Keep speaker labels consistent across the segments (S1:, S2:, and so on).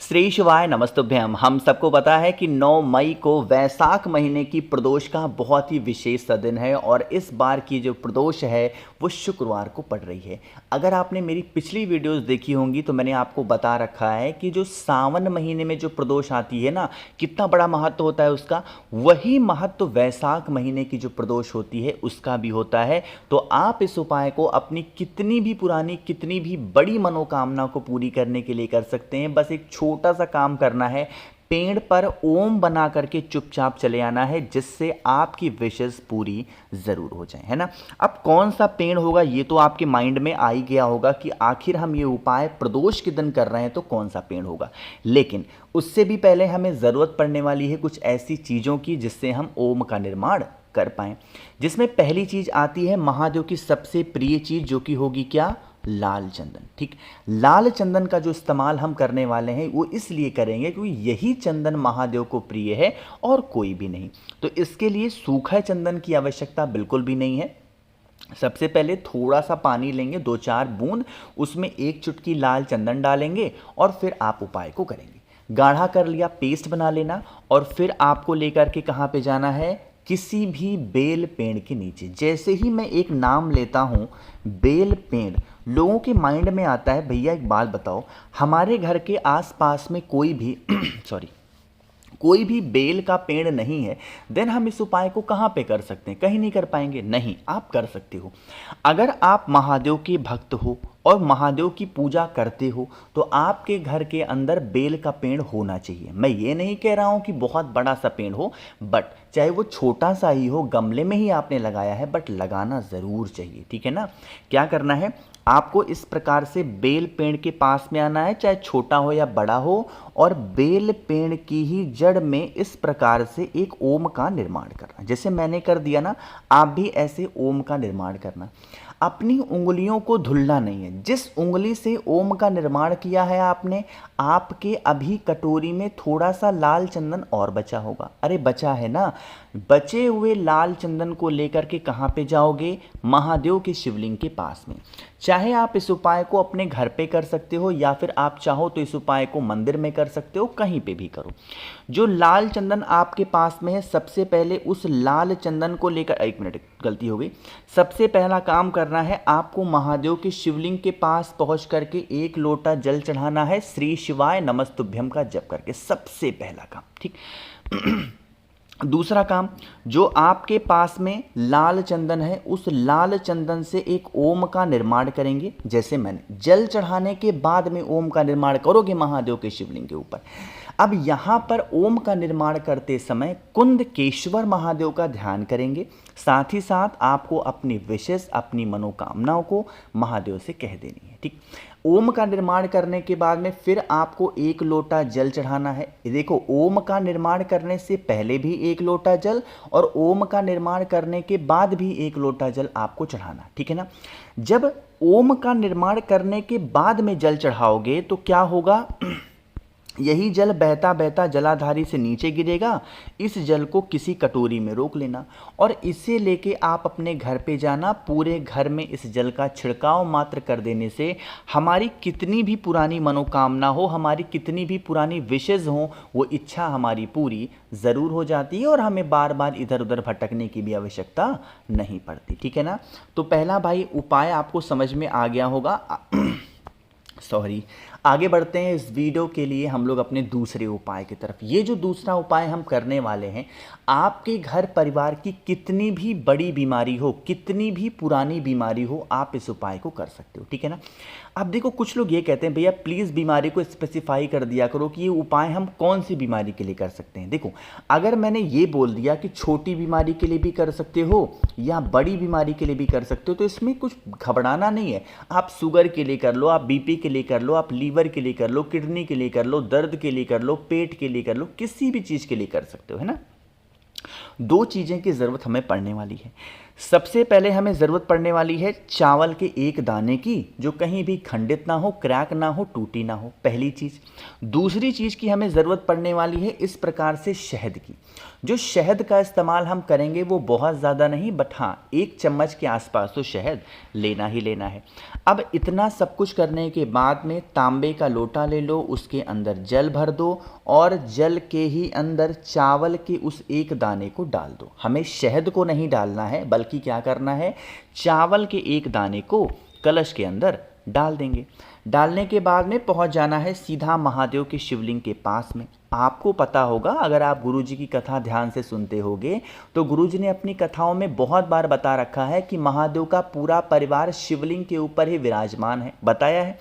S1: श्री शिवाय नमस्तुभ्यम। हम सबको पता है कि 9 मई को वैशाख महीने की प्रदोष का बहुत ही विशेष सा दिन है और इस बार की जो प्रदोष है वो शुक्रवार को पड़ रही है। अगर आपने मेरी पिछली वीडियोस देखी होंगी तो मैंने आपको बता रखा है कि जो सावन महीने में जो प्रदोष आती है ना, कितना बड़ा महत्व होता है उसका। वही महत्व वैशाख महीने की जो प्रदोष होती है उसका भी होता है। तो आप इस उपाय को अपनी कितनी भी पुरानी, कितनी भी बड़ी मनोकामना को पूरी करने के लिए कर सकते हैं। बस एक छोटा सा काम करना है, पेड़ पर ओम बना करके चुपचाप चले आना है, जिससे आपकी विशेष पूरी जरूर हो जाए, है ना। अब कौन सा पेड़ होगा ये तो आपके माइंड में आ ही गया होगा कि आखिर हम ये उपाय प्रदोष के दिन कर रहे हैं तो कौन सा पेड़ होगा। लेकिन उससे भी पहले हमें ज़रूरत पड़ने वाली है कुछ ऐसी चीज़ों की जिससे हम ओम का निर्माण कर पाएँ। जिसमें पहली चीज़ आती है महादेव की सबसे प्रिय चीज़, जो कि होगी क्या, लाल चंदन। ठीक, लाल चंदन का जो इस्तेमाल हम करने वाले हैं वो इसलिए करेंगे क्योंकि यही चंदन महादेव को प्रिय है और कोई भी नहीं। तो इसके लिए सूखा चंदन की आवश्यकता बिल्कुल भी नहीं है। सबसे पहले थोड़ा सा पानी लेंगे, 2-4 बूंद, उसमें 1 चुटकी लाल चंदन डालेंगे और फिर आप उपाय को करेंगे। गाढ़ा कर लिया, पेस्ट बना लेना और फिर आपको लेकर के कहाँ पे जाना है, किसी भी बेल पेड़ के नीचे। जैसे ही मैं एक नाम लेता हूँ बेल पेड़, लोगों के माइंड में आता है भैया एक बात बताओ, हमारे घर के आसपास में कोई भी कोई भी बेल का पेड़ नहीं है, देन हम इस उपाय को कहाँ पे कर सकते हैं? कहीं नहीं कर पाएंगे। नहीं, आप कर सकते हो। अगर आप महादेव के भक्त हो और महादेव की पूजा करते हो तो आपके घर के अंदर बेल का पेड़ होना चाहिए। मैं ये नहीं कह रहा हूँ कि बहुत बड़ा सा पेड़ हो, बट चाहे वो छोटा सा ही हो, गमले में ही आपने लगाया है, बट लगाना ज़रूर चाहिए। ठीक है ना। क्या करना है, आपको इस प्रकार से बेल पेड़ के पास में आना है, चाहे छोटा हो या बड़ा हो, और बेल पेड़ की ही जड़ में इस प्रकार से एक ओम का निर्माण करना। जैसे मैंने कर दिया ना, आप भी ऐसे ओम का निर्माण करना। अपनी उंगलियों को धुलना नहीं है। जिस उंगली से ओम का निर्माण किया है आपने, आपके अभी कटोरी में थोड़ा सा लाल चंदन और बचा होगा। अरे बचा है ना, बचे हुए लाल चंदन को लेकर के कहाँ पे जाओगे, महादेव के शिवलिंग के पास में। चाहे आप इस उपाय को अपने घर पे कर सकते हो या फिर आप चाहो तो इस उपाय को मंदिर में कर सकते हो, कहीं पे भी करो। जो लाल चंदन आपके पास में है, सबसे पहले उस लाल चंदन को लेकर, एक मिनट गलती हो गई, सबसे पहला काम करना है आपको महादेव के शिवलिंग के पास पहुंच करके 1 लोटा जल चढ़ाना है, श्री शिवाय नमस्तुभ्यम का जप करके। सबसे पहला काम, ठीक। दूसरा काम, जो आपके पास में लाल चंदन है उस लाल चंदन से एक ओम का निर्माण करेंगे। जैसे मैंने जल चढ़ाने के बाद में ओम का निर्माण करोगे महादेव के शिवलिंग के ऊपर। अब यहाँ पर ओम का निर्माण करते समय कुंदकेश्वर महादेव का ध्यान करेंगे। साथ ही साथ आपको अपनी विशेष, अपनी मनोकामनाओं को महादेव से कह देनी है। ठीक, ओम का निर्माण करने के बाद में फिर आपको 1 लोटा जल चढ़ाना है। देखो, ओम का निर्माण करने से पहले भी 1 लोटा जल और ओम का निर्माण करने के बाद भी 1 लोटा जल आपको चढ़ाना, ठीक है ना। जब ओम का निर्माण करने के बाद में जल चढ़ाओगे तो क्या होगा, यही जल बहता बहता जलाधारी से नीचे गिरेगा। इस जल को किसी कटोरी में रोक लेना और इसे लेके आप अपने घर पे जाना। पूरे घर में इस जल का छिड़काव मात्र कर देने से हमारी कितनी भी पुरानी मनोकामना हो, हमारी कितनी भी पुरानी विशेष हो, वो इच्छा हमारी पूरी ज़रूर हो जाती है और हमें बार बार इधर उधर भटकने की भी आवश्यकता नहीं पड़ती। ठीक है ना। तो पहला भाई उपाय आपको समझ में आ गया होगा। सॉरी, आगे बढ़ते हैं इस वीडियो के लिए हम लोग अपने दूसरे उपाय की तरफ। ये जो दूसरा उपाय हम करने वाले हैं, आपके घर परिवार की कितनी भी बड़ी बीमारी हो, कितनी भी पुरानी बीमारी हो, आप इस उपाय को कर सकते हो। ठीक है ना। अब देखो, कुछ लोग ये कहते हैं भैया प्लीज़ बीमारी को स्पेसिफाई कर दिया करो कि ये उपाय हम कौन सी बीमारी के लिए कर सकते हैं। देखो, अगर मैंने ये बोल दिया कि छोटी बीमारी के लिए भी कर सकते हो या बड़ी बीमारी के लिए भी कर सकते हो, तो इसमें कुछ घबराना नहीं है। आप शुगर के लिए कर लो, आप बीपी के लिए कर लो, आप लीवर के लिए कर लो, किडनी के लिए कर लो, दर्द के लिए कर लो, पेट के लिए कर लो, किसी भी चीज़ के लिए कर सकते हो, है ना। दो चीज़ें की ज़रूरत हमें पड़ने वाली है। सबसे पहले हमें ज़रूरत पड़ने वाली है चावल के एक दाने की, जो कहीं भी खंडित ना हो, क्रैक ना हो, टूटी ना हो, पहली चीज़। दूसरी चीज़ की हमें ज़रूरत पड़ने वाली है इस प्रकार से शहद की। जो शहद का इस्तेमाल हम करेंगे वो बहुत ज़्यादा नहीं, बट हाँ 1 चम्मच के आसपास तो शहद लेना ही लेना है। अब इतना सब कुछ करने के बाद में तांबे का लोटा ले लो, उसके अंदर जल भर दो और जल के ही अंदर चावल के उस एक दाने को डाल दो। हमें शहद को नहीं डालना है, बल्कि क्या करना है, चावल के एक दाने को कलश के अंदर डाल देंगे। डालने के बाद में पहुंच जाना है सीधा महादेव के शिवलिंग के पास में। आपको पता होगा, अगर आप गुरुजी की कथा ध्यान से सुनते होगे तो गुरुजी ने अपनी कथाओं में बहुत बार बता रखा है कि महादेव का पूरा परिवार शिवलिंग के ऊपर ही विराजमान है, बताया है।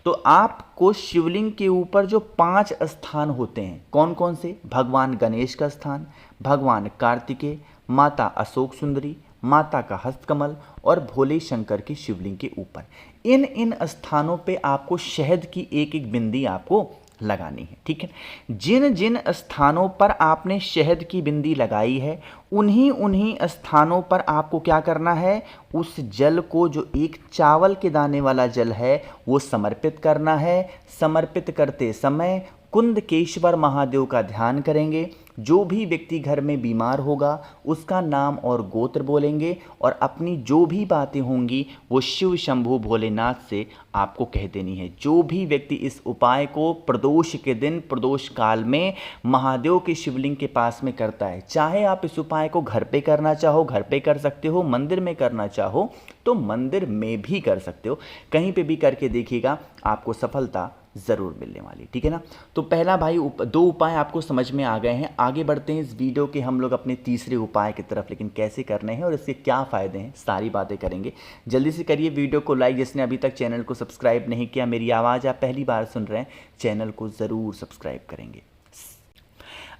S1: तो आपको शिवलिंग के ऊपर जो 5 स्थान होते हैं, कौन कौन से, भगवान गणेश का स्थान, भगवान कार्तिकेय, माता अशोक सुंदरी, माता का हस्तकमल और भोले शंकर की शिवलिंग के ऊपर, इन स्थानों पे आपको शहद की एक एक बिंदी आपको लगानी है, ठीक है। जिन जिन स्थानों पर आपने शहद की बिंदी लगाई है, उन्हीं स्थानों पर आपको क्या करना है, उस जल को, जो एक चावल के दाने वाला जल है, वो समर्पित करना है। समर्पित करते समय कुंदकेश्वर महादेव का ध्यान करेंगे। जो भी व्यक्ति घर में बीमार होगा उसका नाम और गोत्र बोलेंगे और अपनी जो भी बातें होंगी वो शिव शंभु भोलेनाथ से आपको कह देनी है। जो भी व्यक्ति इस उपाय को प्रदोष के दिन, प्रदोष काल में महादेव के शिवलिंग के पास में करता है, चाहे आप इस उपाय को घर पे करना चाहो घर पे कर सकते हो, मंदिर में करना चाहो तो मंदिर में भी कर सकते हो, कहीं पे भी करके देखिएगा, आपको सफलता ज़रूर मिलने वाली, ठीक है ना। तो पहला भाई 2 उपाय आपको समझ में आ गए हैं। आगे बढ़ते हैं इस वीडियो के हम लोग अपने तीसरे उपाय की तरफ, लेकिन कैसे करने हैं और इसके क्या फ़ायदे हैं, सारी बातें करेंगे। जल्दी से करिए वीडियो को लाइक, जिसने अभी तक चैनल को सब्सक्राइब नहीं किया, मेरी आवाज़ आप पहली बार सुन रहे हैं, चैनल को ज़रूर सब्सक्राइब करेंगे।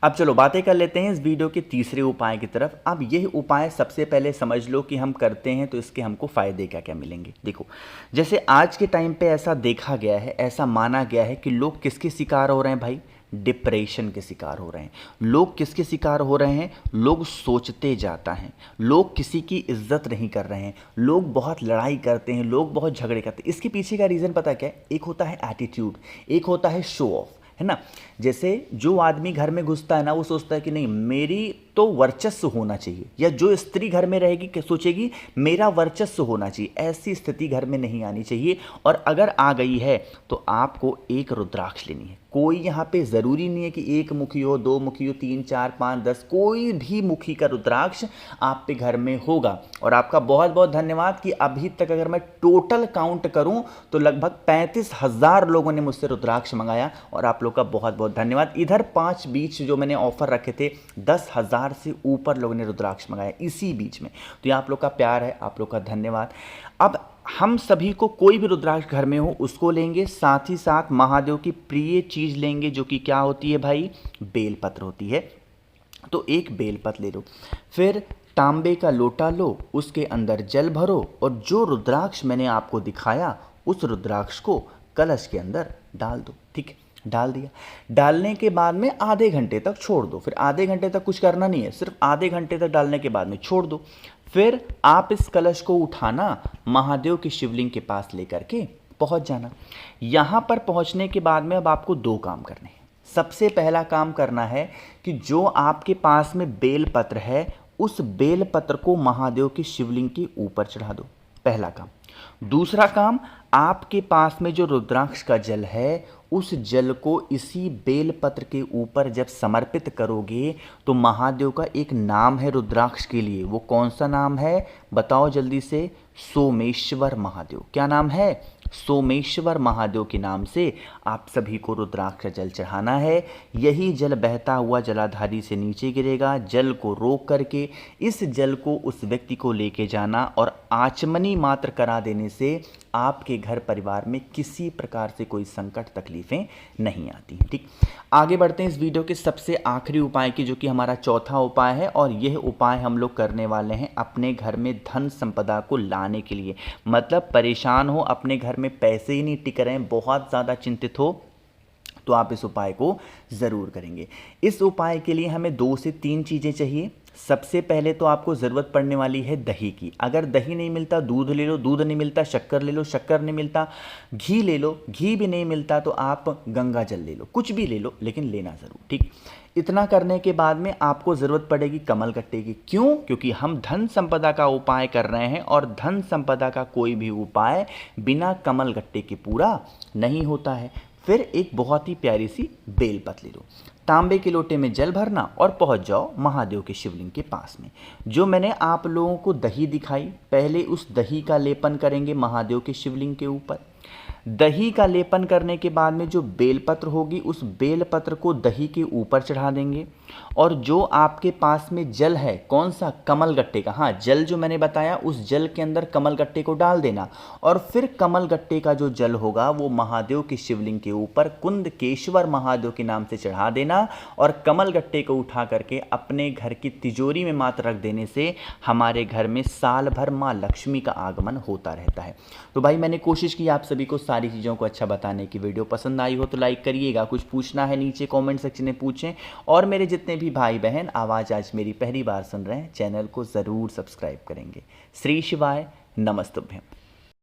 S1: अब चलो बातें कर लेते हैं इस वीडियो के तीसरे उपाय की तरफ। अब यह उपाय सबसे पहले समझ लो कि हम करते हैं तो इसके हमको फ़ायदे क्या क्या मिलेंगे। देखो, जैसे आज के टाइम पे ऐसा देखा गया है, ऐसा माना गया है कि लोग किसके शिकार हो रहे हैं भाई, डिप्रेशन के शिकार हो रहे हैं। लोग किसके शिकार हो रहे हैं, लोग सोचते जाता हैं, लोग किसी की इज्जत नहीं कर रहे हैं, लोग बहुत लड़ाई करते हैं, लोग बहुत झगड़े करते हैं। इसके पीछे का रीज़न पता क्या है, एक होता है एटीट्यूड, एक होता है शो ऑफ, है ना। जैसे जो आदमी घर में घुसता है ना, वो सोचता है कि नहीं मेरी तो वर्चस्व होना चाहिए, या जो स्त्री घर में रहेगी क्या सोचेगी, मेरा वर्चस्व होना चाहिए। ऐसी स्थिति घर में नहीं आनी चाहिए, और अगर आ गई है तो आपको एक रुद्राक्ष लेनी है। कोई यहाँ पे ज़रूरी नहीं है कि 1 मुखी हो, 2 मुखी हो, 3 4 5 10, कोई भी मुखी का रुद्राक्ष आप पे घर में होगा। और आपका बहुत बहुत धन्यवाद कि अभी तक अगर मैं टोटल काउंट करूं तो लगभग 35,000 लोगों ने मुझसे रुद्राक्ष मंगाया, और आप लोग का बहुत बहुत धन्यवाद। इधर 5 बीच जो मैंने ऑफर रखे थे, 10,000 से ऊपर लोगों ने रुद्राक्ष मंगाया इसी बीच में। तो ये आप लोग का प्यार है, आप लोग का धन्यवाद। अब हम सभी को कोई भी रुद्राक्ष घर में हो उसको लेंगे, साथ ही साथ महादेव की प्रिय चीज़ लेंगे, जो कि क्या होती है भाई, बेलपत्र होती है। तो एक बेलपत्र ले लो, फिर तांबे का लोटा लो, उसके अंदर जल भरो, और जो रुद्राक्ष मैंने आपको दिखाया उस रुद्राक्ष को कलश के अंदर डाल दो, ठीक है। डाल दिया, डालने के बाद में आधे घंटे तक छोड़ दो। फिर आधे घंटे तक कुछ करना नहीं है, सिर्फ आधे घंटे तक डालने के बाद में छोड़ दो। फिर आप इस कलश को उठाना, महादेव के शिवलिंग के पास लेकर के पहुंच जाना। यहाँ पर पहुंचने के बाद में अब आपको 2 काम करने हैं। सबसे पहला काम करना है कि जो आपके पास में बेलपत्र है, उस बेलपत्र को महादेव के शिवलिंग के ऊपर चढ़ा दो, पहला काम। दूसरा काम, आपके पास में जो रुद्राक्ष का जल है, उस जल को इसी बेलपत्र के ऊपर जब समर्पित करोगे तो महादेव का एक नाम है रुद्राक्ष के लिए। वो कौन सा नाम है बताओ जल्दी से, सोमेश्वर महादेव। क्या नाम है, सोमेश्वर महादेव के नाम से आप सभी को रुद्राक्ष जल चढ़ाना है। यही जल बहता हुआ जलाधारी से नीचे गिरेगा। जल को रोक करके इस जल को उस व्यक्ति को लेके जाना, और आचमनी मात्र करा देने से आपके घर परिवार में किसी प्रकार से कोई संकट तकलीफें नहीं आती हैं, ठीक। आगे बढ़ते हैं इस वीडियो के सबसे आखिरी उपाय की, जो कि हमारा चौथा उपाय है, और यह उपाय हम लोग करने वाले हैं अपने घर में धन संपदा को लाने के लिए। मतलब परेशान हो, अपने घर में पैसे ही नहीं टिक रहे हैं, बहुत ज़्यादा चिंतित हो, तो आप इस उपाय को ज़रूर करेंगे। इस उपाय के लिए हमें 2 से 3 चीज़ें चाहिए। सबसे पहले तो आपको ज़रूरत पड़ने वाली है दही की। अगर दही नहीं मिलता दूध ले लो, दूध नहीं मिलता शक्कर ले लो, शक्कर नहीं मिलता घी ले लो, घी भी नहीं मिलता तो आप गंगा जल ले लो, कुछ भी ले लो लेकिन लेना ज़रूर, ठीक। इतना करने के बाद में आपको ज़रूरत पड़ेगी कमलगट्टे की। क्यों? क्योंकि हम धन संपदा का उपाय कर रहे हैं और धन संपदा का कोई भी उपाय बिना कमलगट्टे के पूरा नहीं होता है। फिर एक बहुत ही प्यारी सी बेलपत्र ले लो, तांबे के लोटे में जल भरना और पहुंच जाओ महादेव के शिवलिंग के पास में। जो मैंने आप लोगों को दही दिखाई, पहले उस दही का लेपन करेंगे महादेव के शिवलिंग के ऊपर। दही का लेपन करने के बाद में जो बेलपत्र होगी उस बेलपत्र को दही के ऊपर चढ़ा देंगे और जो आपके पास में जल है, कौन सा, कमलगट्टे का, हाँ जल जो मैंने बताया उस जल के अंदर कमलगट्टे को डाल देना और फिर कमलगट्टे का जो जल होगा वो महादेव की शिवलिंग के ऊपर कुंदकेश्वर महादेव के नाम से चढ़ा देना और कमलगट्टे को उठा करके अपने घर की तिजोरी में मात्र रख देने से हमारे घर में साल भर माँ लक्ष्मी का आगमन होता रहता है। तो भाई मैंने कोशिश की आप सभी को सारी चीज़ों को अच्छा बताने की। वीडियो पसंद आई हो तो लाइक करिएगा, कुछ पूछना है नीचे कमेंट सेक्शन में पूछें और मेरे जितने भी भाई बहन आवाज़ आज मेरी पहली बार सुन रहे हैं चैनल को ज़रूर सब्सक्राइब करेंगे। श्री शिवाय, नमस्तुभ्यम।